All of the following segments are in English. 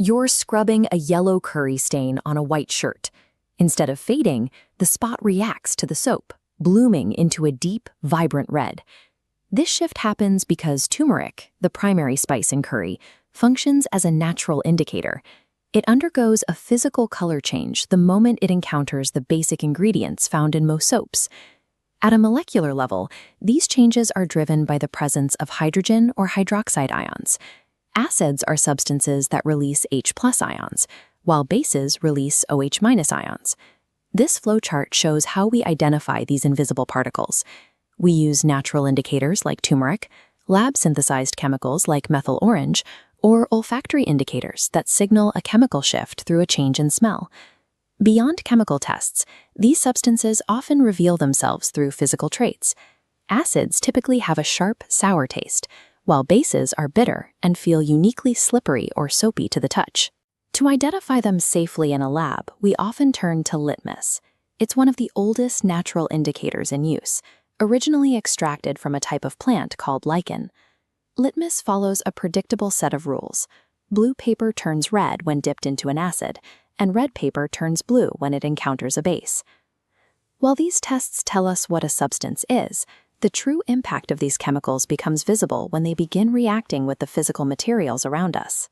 You're scrubbing a yellow curry stain on a white shirt. Instead of fading, the spot reacts to the soap, blooming into a deep, vibrant red. This shift happens because turmeric, the primary spice in curry, functions as a natural indicator. It undergoes a physical color change the moment it encounters the basic ingredients found in most soaps. At a molecular level, these changes are driven by the presence of hydrogen or hydroxide ions. Acids are substances that release H+ ions, while bases release OH- ions. This flowchart shows how we identify these invisible particles. We use natural indicators like turmeric, lab-synthesized chemicals like methyl orange, or olfactory indicators that signal a chemical shift through a change in smell. Beyond chemical tests, these substances often reveal themselves through physical traits. Acids typically have a sharp, sour taste, while bases are bitter and feel uniquely slippery or soapy to the touch. To identify them safely in a lab, we often turn to litmus. It's one of the oldest natural indicators in use, originally extracted from a type of plant called lichen. Litmus follows a predictable set of rules. Blue paper turns red when dipped into an acid, and red paper turns blue when it encounters a base. While these tests tell us what a substance is, the true impact of these chemicals becomes visible when they begin reacting with the physical materials around us.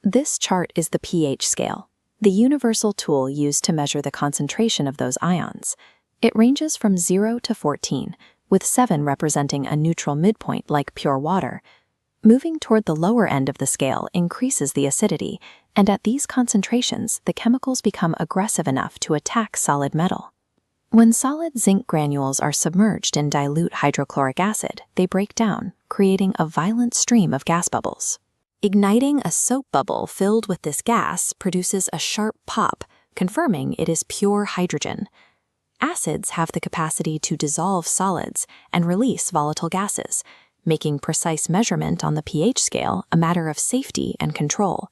This chart is the pH scale, the universal tool used to measure the concentration of those ions. It ranges from 0 to 14, with 7 representing a neutral midpoint like pure water. Moving toward the lower end of the scale increases the acidity, and at these concentrations, the chemicals become aggressive enough to attack solid metal. When solid zinc granules are submerged in dilute hydrochloric acid, they break down, creating a violent stream of gas bubbles. Igniting a soap bubble filled with this gas produces a sharp pop, confirming it is pure hydrogen. Acids have the capacity to dissolve solids and release volatile gases, making precise measurement on the pH scale a matter of safety and control.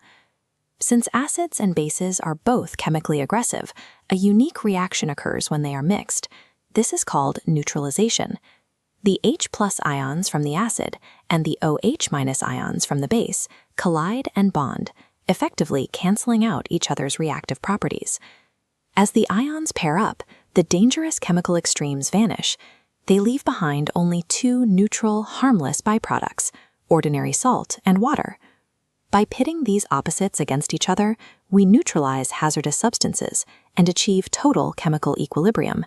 Since acids and bases are both chemically aggressive, a unique reaction occurs when they are mixed. This is called neutralization. The H+ ions from the acid and the OH- ions from the base collide and bond, effectively canceling out each other's reactive properties. As the ions pair up, the dangerous chemical extremes vanish. They leave behind only 2 neutral, harmless byproducts, ordinary salt and water. By pitting these opposites against each other, we neutralize hazardous substances and achieve total chemical equilibrium.